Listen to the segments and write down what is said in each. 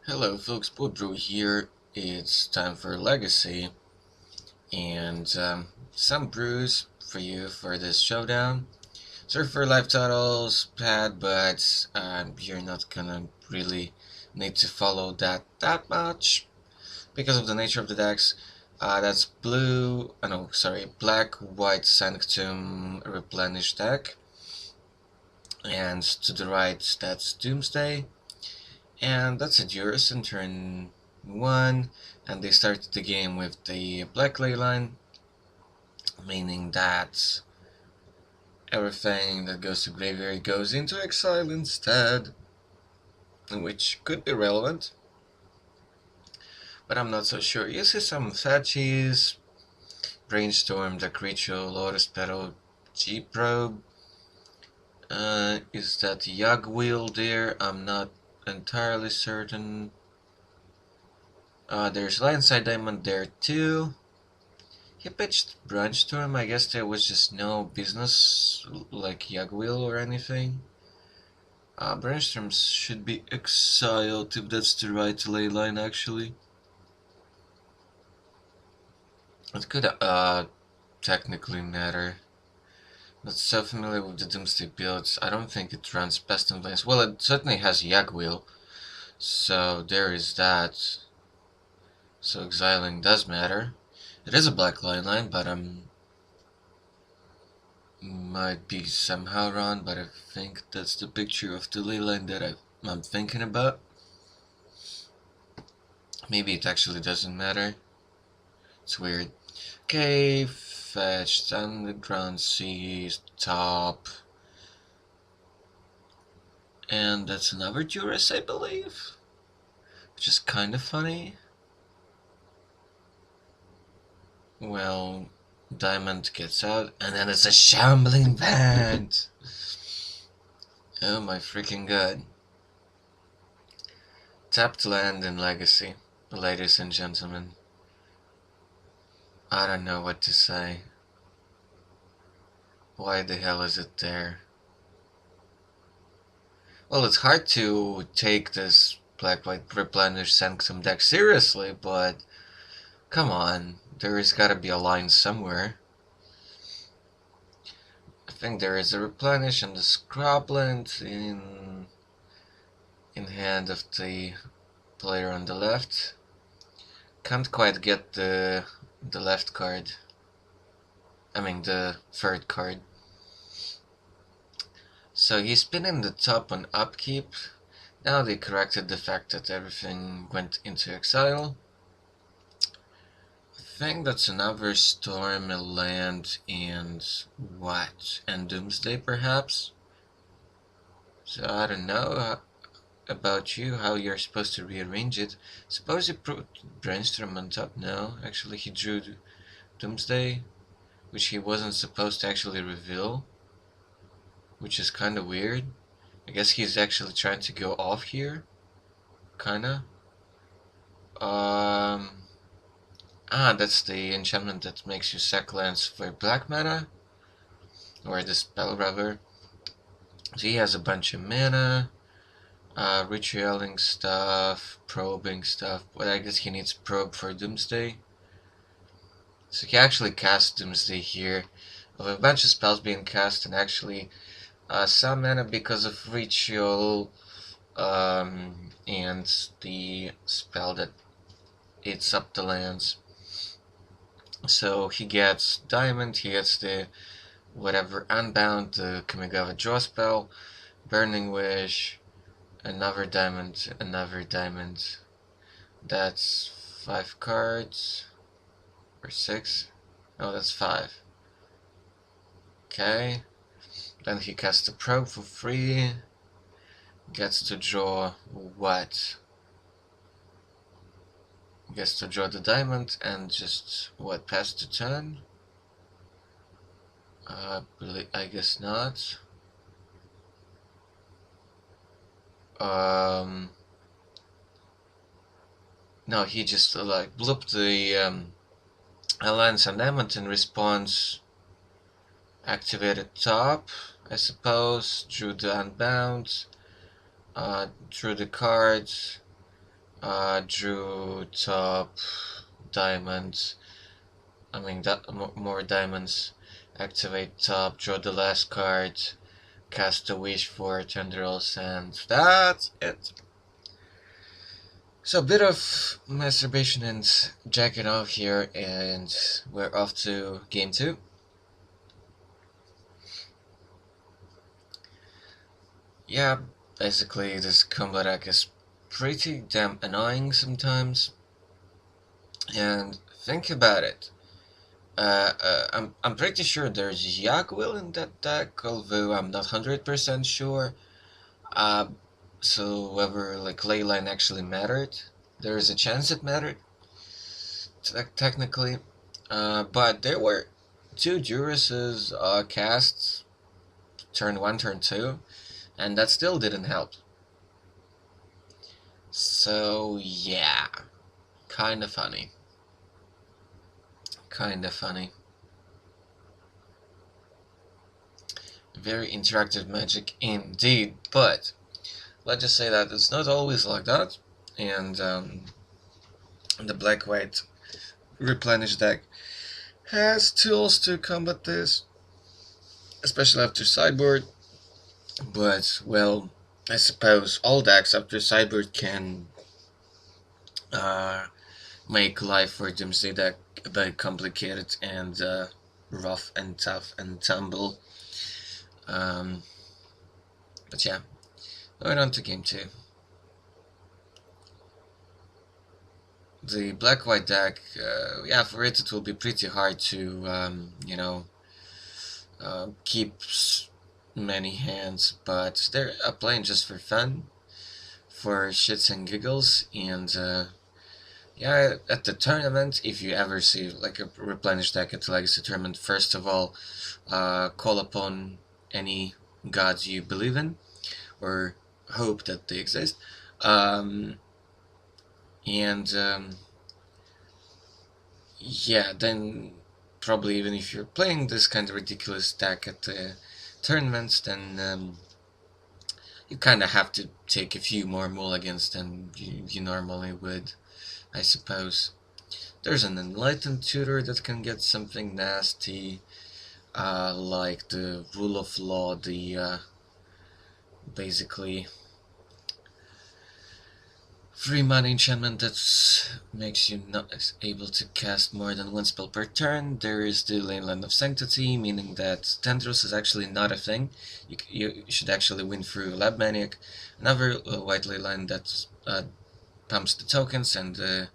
Hello folks, Boudreaux here. It's time for Legacy and some brews for you for this showdown. Sorry for live titles, bad, but you're not gonna really need to follow that much because of the nature of the decks. That's black, white Sanctum Replenish deck, and to the right that's Doomsday. And that's it, yours in turn 1, and they started the game with the black ley line, meaning that everything that goes to graveyard goes into exile instead, which could be relevant, but I'm not so sure. You see some fetchies, Brainstorm, the creature, Lotus Petal, G-Probe. Is that Yug Wheel there? I'm not entirely certain. There's Lionside Diamond there too. He pitched Brainstorm. I guess there was just no business like Yagwheel or anything. Brainstorm should be exiled if that's the right ley line actually. It could technically matter. Not so familiar with the Doomsday builds. I don't think it runs best in lanes. Well, it certainly has Yagwheel, so there is that. So exiling does matter. It is a black line, but might be somehow wrong, but I think that's the picture of the ley line that I'm thinking about. Maybe it actually doesn't matter. It's weird. Okay, fetched, underground seas, top. And that's another Duras, I believe. Which is kind of funny. Well, Diamond gets out, and then it's a Shambling Band! Oh my freaking god. Tapped land in Legacy, ladies and gentlemen. I don't know what to say. Why the hell is it there? Well, it's hard to take this black-white Replenish Sanctum deck seriously, but come on, there's gotta be a line somewhere. I think there is a Replenish and the Scrubland in hand of the player on the left. Can't quite get the left card. I mean the third card. So he's been in the top on upkeep. Now they corrected the fact that everything went into exile. I think that's another Storm, a land, and what? And Doomsday perhaps? So I don't know about you, how you're supposed to rearrange it. Suppose you put Brainstorm on top? No, actually he drew Doomsday, which he wasn't supposed to actually reveal, which is kinda weird. I guess he's actually trying to go off here, kinda. That's the enchantment that makes you sack lands for black mana, or the spell rather. So he has a bunch of mana, ritualing stuff, probing stuff, but I guess he needs probe for Doomsday. So he actually cast Doomsday here, with a bunch of spells being cast, and actually some mana because of ritual, and the spell that eats up the lands. So he gets Diamond, he gets the whatever Unbound, the Kamigawa draw spell, Burning Wish, another Diamond, another Diamond. That's 5 cards. Or 6? No, that's 5. Okay. Then he casts a probe for free. Gets to draw what? Gets to draw the diamond and just pass the turn? I guess not. No, he just blooped the Alliance and Diamond in response. Activated top, I suppose, drew the Unbound, drew the cards, Drew top diamonds. I mean, more diamonds. Activate top, draw the last card, cast a wish for tendrils, and that's it. So a bit of masturbation and jacking off here, and we're off to game 2. Yeah, basically this combo deck is pretty damn annoying sometimes, and think about it. I'm pretty sure there's Yagwil in that deck, although I'm not 100% sure. Uh, so whether like Leyline actually mattered, there is a chance it mattered, technically. But there were 2 Juruses casts, turn 1, turn 2, and that still didn't help. So yeah, kinda funny. Kinda funny. Very interactive Magic indeed, but let's just say that it's not always like that, and the black-white Replenish deck has tools to combat this, especially after Sideboard, but, well, I suppose all decks after Sideboard can make life for Doomsday deck a bit complicated and rough and tough and tumble. But yeah, going on to game 2. The black-white deck, yeah, for it will be pretty hard to, keep many hands, but they're playing just for fun, for shits and giggles, and yeah, at the tournament, if you ever see like a Replenish deck at the Legacy tournament, first of all, call upon any gods you believe in, or hope that they exist, and yeah, then probably even if you're playing this kind of ridiculous deck at the tournaments, then you kind of have to take a few more mulligans than you normally would, I suppose. There's an Enlightened Tutor that can get something nasty, like the Rule of Law, the basically 3 mana enchantment that makes you not able to cast more than 1 spell per turn. There is the Land of Sanctity, meaning that Tendrils is actually not a thing. You should actually win through Lab Maniac. Another white Leyline that pumps the tokens, and the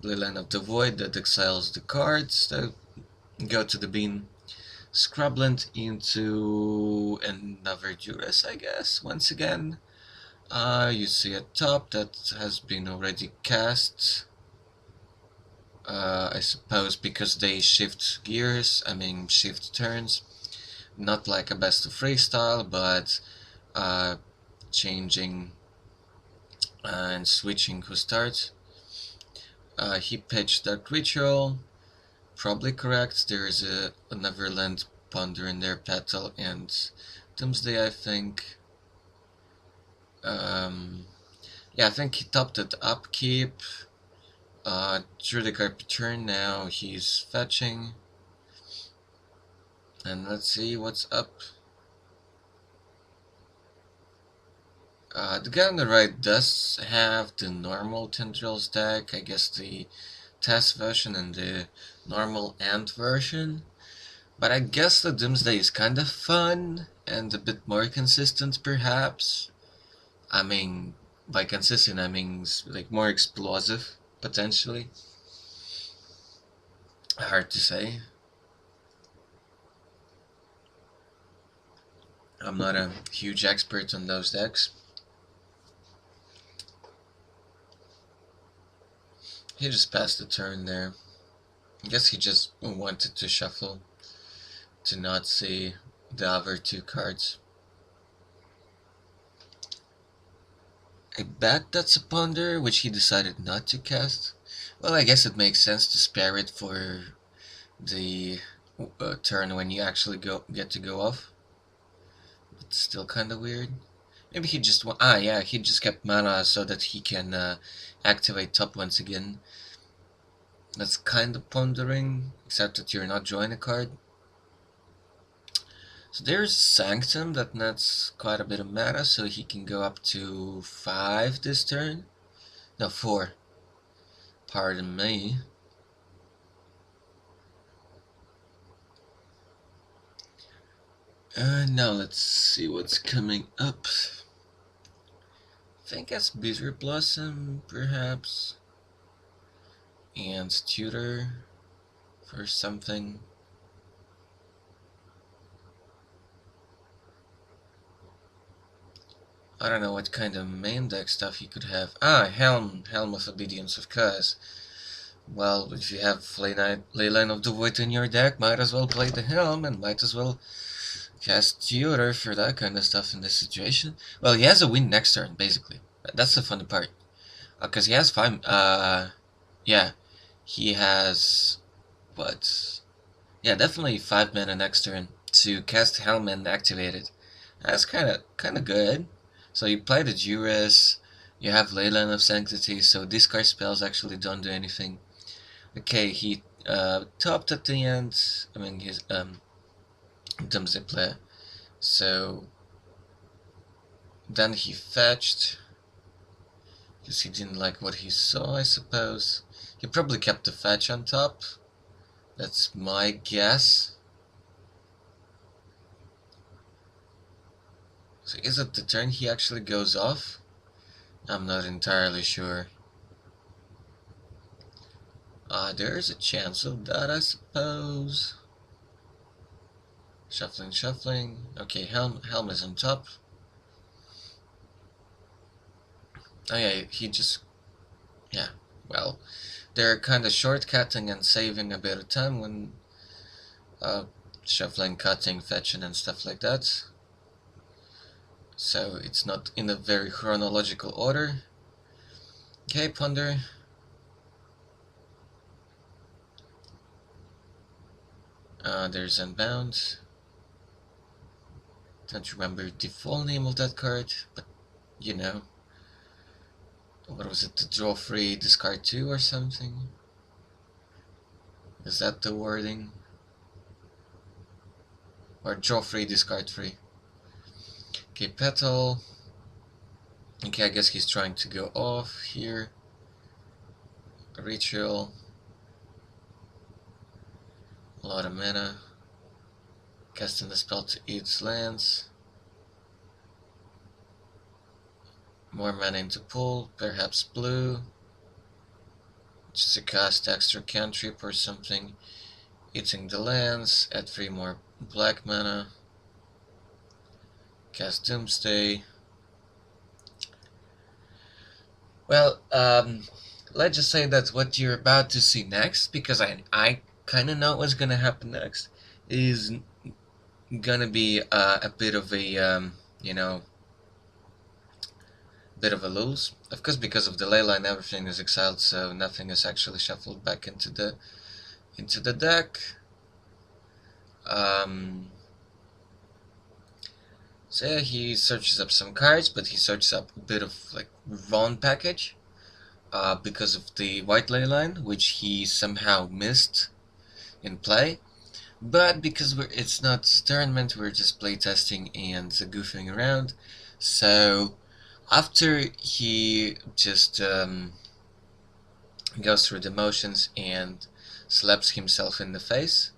Leyline of the Void that exiles the cards that go to the bin. Scrubland into another Duress, I guess, once again. You see a top that has been already cast. I suppose because they shift gears, I mean shift turns. Not like a best of 3 style, but changing and switching who starts. He pitched Dark Ritual, probably correct. There is another land Ponder in their Petal and Doomsday, I think. Yeah, I think he topped at upkeep. Drew the card per turn, now he's fetching. And let's see what's up. The guy on the right does have the normal Tendrils deck, I guess the test version and the normal Ant version. But I guess the Doomsday is kind of fun and a bit more consistent, perhaps. I mean, by consistent, I mean like more explosive, potentially. Hard to say. I'm not a huge expert on those decks. He just passed the turn there. I guess he just wanted to shuffle to not see the other 2 cards. I bet that's a Ponder, which he decided not to cast. Well, I guess it makes sense to spare it for the turn when you actually get to go off. It's still kind of weird. Maybe he just yeah, he just kept mana so that he can activate top once again. That's kind of pondering, except that you're not drawing a card. So there's Sanctum that nets quite a bit of mana, so he can go up to 5 this turn. No, 4. Pardon me. Now let's see what's coming up. I think that's Bitter Blossom, perhaps. And Tutor for something. I don't know what kind of main deck stuff you could have. Helm of Obedience, of course. Well, if you have Leyline of the Void in your deck, might as well play the Helm, and might as well cast Tutor for that kind of stuff in this situation. Well, he has a win next turn, basically. That's the funny part. Because he has 5, yeah. He has, what? Yeah, definitely 5 mana next turn to cast Helm and activate it. That's kind of good. So you play the Juris, you have Leyline of Sanctity, so discard spells actually don't do anything. Okay, he topped at the end. I mean, his Doomsday play. So then he fetched because he didn't like what he saw, I suppose. He probably kept the fetch on top. That's my guess. So is it the turn he actually goes off? I'm not entirely sure. There's a chance of that, I suppose. Shuffling. Okay, Helm is on top. Oh yeah, he just... Yeah, well, they're kind of shortcutting and saving a bit of time when shuffling, cutting, fetching and stuff like that. So it's not in a very chronological order. Okay, Ponder. There's Unbound. Don't remember the full name of that card, but you know. What was it? The draw 3, discard 2 or something? Is that the wording? Or draw 3, discard 3. Okay, Petal. Okay, I guess he's trying to go off here. Ritual. A lot of mana. Casting the spell to each lands. More mana into pool, perhaps blue. Just to cast extra cantrip or something. Eating the lands, add 3 more black mana. Cast Doomsday. Well, let's just say that what you're about to see next, because I kind of know what's gonna happen next, is gonna be a bit of a, you know, bit of a lose. Of course, because of the leyline, everything is exiled, so nothing is actually shuffled back into the deck. So yeah, he searches up some cards, but he searches up a bit of like wrong package because of the white leyline, which he somehow missed in play. But because it's not tournament, we're just playtesting and goofing around. So after he just goes through the motions and slaps himself in the face,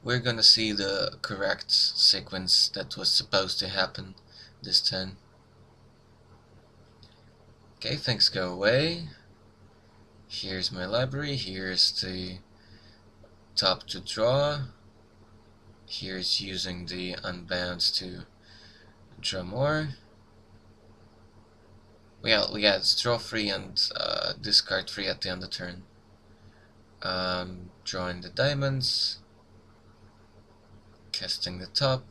we're gonna see the correct sequence that was supposed to happen this turn. Okay, things go away. Here's my library, here's the top to draw. Here's using the unbounds to draw more. Well, yeah, it's draw 3 and discard 3 at the end of the turn. Drawing the diamonds. Casting the top.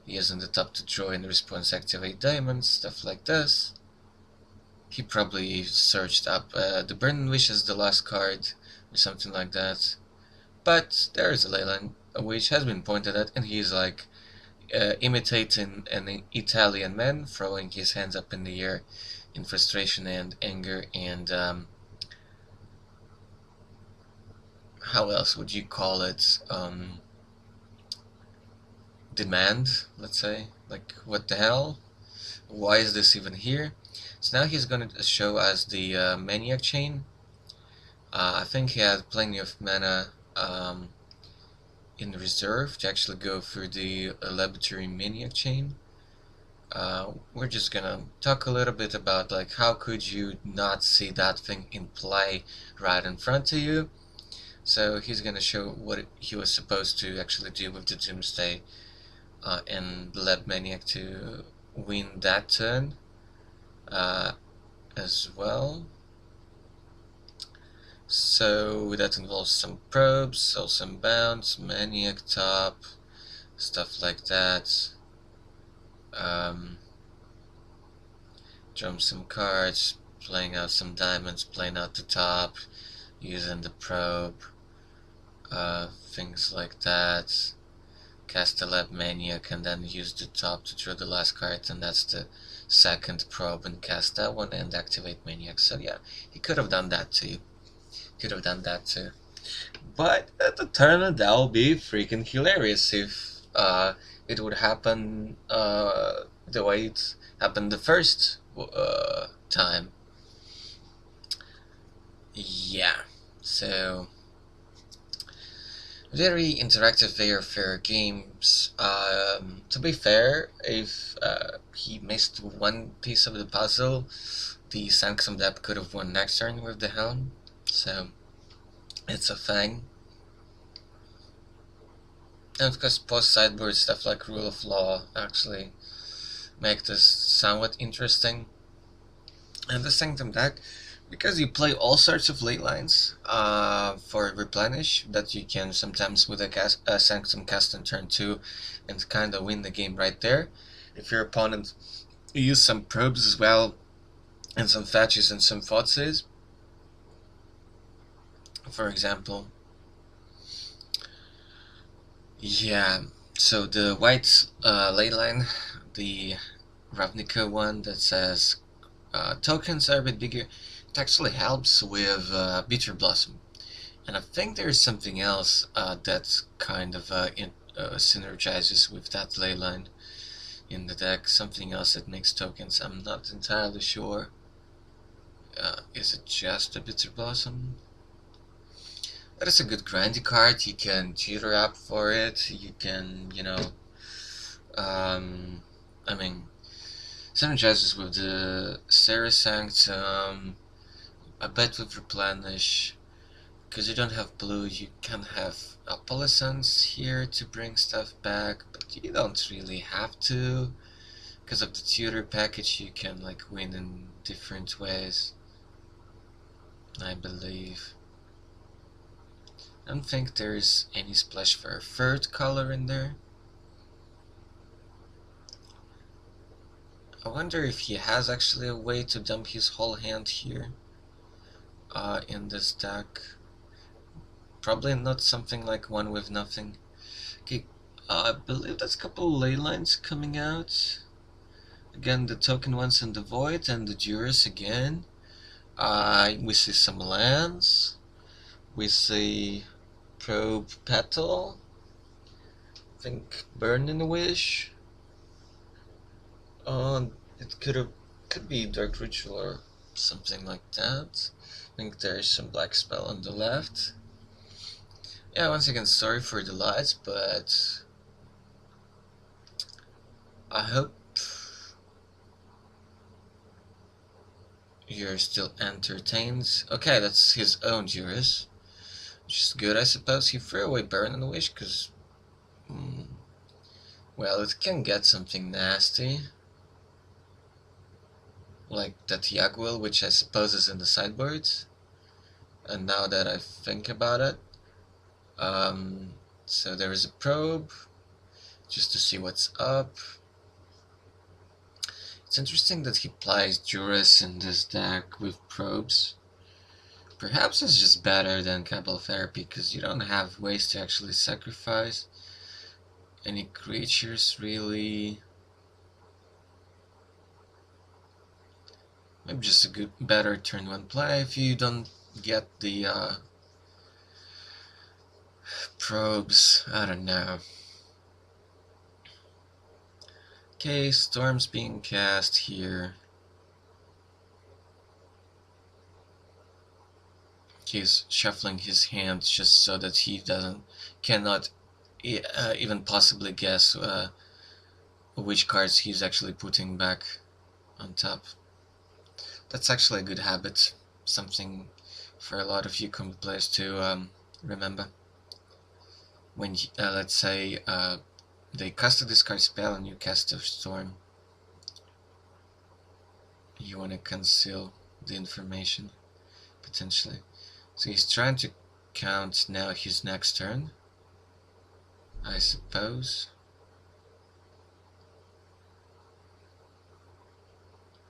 Using the top to draw in response activate diamonds, stuff like this. He probably searched up the Burning Wish as the last card, or something like that. But there is a leyline which has been pointed at, and he's like, imitating an Italian man, throwing his hands up in the air in frustration and anger, and how else would you call it? Demand, let's say. Like, what the hell? Why is this even here? So now he's going to show us the Maniac chain. I think he had plenty of mana in reserve to actually go through the laboratory Maniac chain. We're just gonna talk a little bit about like how could you not see that thing in play right in front of you. So he's gonna show what he was supposed to actually do with the Doomsday and Lab Maniac to win that turn as well. So that involves some probes, also some bounce, Maniac top, stuff like that. Jump some cards, playing out some diamonds, playing out the top, using the probe, things like that. Cast a Lab Maniac and then use the top to draw the last card, and that's the second probe, and cast that one and activate Maniac. So yeah, he could have done that too. But at the tournament, that would be freaking hilarious if it would happen the way it happened the first time. Yeah, so very interactive, very fair games. To be fair, if he missed one piece of the puzzle, the Sanction Depth could have won next turn with the Helm. So it's a thing. And of course, post sideboard stuff like Rule of Law actually make this somewhat interesting. And the Sanctum deck, because you play all sorts of late lines for Replenish that you can sometimes with a Sanctum cast on turn 2 and kind of win the game right there. If your opponent use some probes as well, and some fetches and some forces, for example. Yeah, so the white ley line, the Ravnica one that says tokens are a bit bigger, it actually helps with Bitter Blossom. And I think there's something else that kind of synergizes with that ley line in the deck, something else that makes tokens. I'm not entirely sure. Is it just a Bitter Blossom? That is a good grindy card. You can tutor up for it. You can, you know, I mean, synergizes with the Sarah Sanctum. I bet with Replenish, because you don't have blue, you can have Opalescence here to bring stuff back, but you don't really have to. Because of the tutor package, you can like win in different ways, I believe. I don't think there's any splash for a third color in there. I wonder if he has actually a way to dump his whole hand here in this deck. Probably not something like one with nothing. Okay, I believe that's a couple ley lines coming out. Again, the token ones in the void and the Juris again. We see some lands. We see Probe Petal. I think Burning Wish. It could be Dark Ritual or something like that. I think there's some Black Spell on the left. Yeah, once again, sorry for the lights, but I hope you're still entertained. Okay, that's his own Juris, which is good, I suppose. He threw away Burn and Wish because, well, it can get something nasty, like that Yagwil, which I suppose is in the sideboard. And now that I think about it, so there is a probe, just to see what's up. It's interesting that he plays Juris in this deck with probes. Perhaps it's just better than Cabal Therapy, because you don't have ways to actually sacrifice. any creatures really. Maybe just a better turn 1 play if you don't get the probes. I don't know. Okay, Storm's being cast here. He's shuffling his hand just so that he cannot even possibly guess which cards he's actually putting back on top. That's actually a good habit, something for a lot of you combo players to remember. When let's say they cast a discard spell and you cast a storm, you want to conceal the information potentially. So he's trying to count now his next turn, I suppose.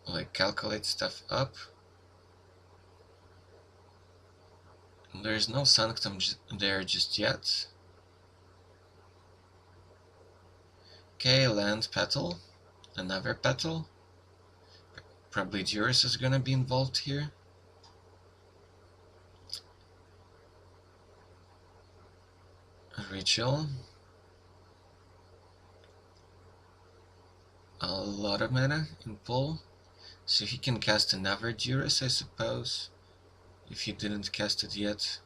Like calculate stuff up. There's no Sanctum there just yet. Okay, land petal, another petal. Probably Juris is gonna be involved here. A ritual. A lot of mana in pull. So he can cast another Juris, I suppose, if he didn't cast it yet.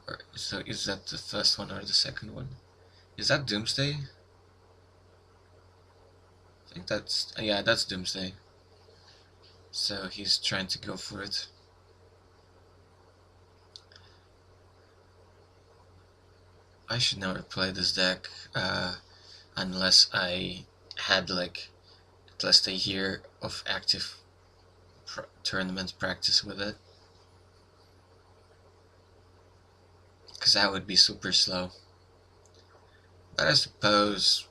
Or, so is that the first one or the second one? Is that Doomsday? I think that's... yeah, that's Doomsday. So he's trying to go for it. I should never play this deck unless I had like at least a year of active tournament practice with it, because that would be super slow. But I suppose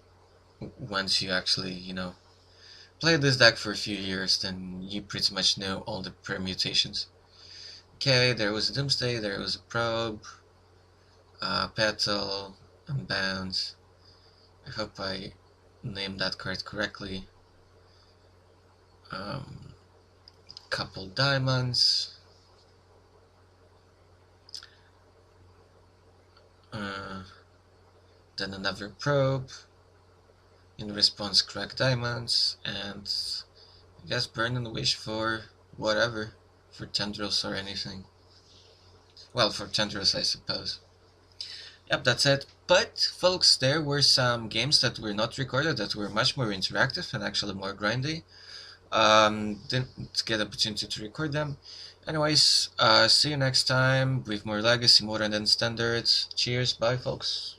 once you actually, play this deck for a few years, then you pretty much know all the permutations. Okay, there was a Doomsday, there was a Probe, Petal, Unbound. I hope I named that card correctly. Couple diamonds. Then another probe. In response, crack diamonds, and I guess burn and wish for whatever, for tendrils or anything. Well, for tendrils, I suppose. Yep, that's it. But, folks, there were some games that were not recorded that were much more interactive and actually more grindy. Didn't get the opportunity to record them. Anyways, see you next time with more Legacy, Modern, and Standards. Cheers, bye, folks.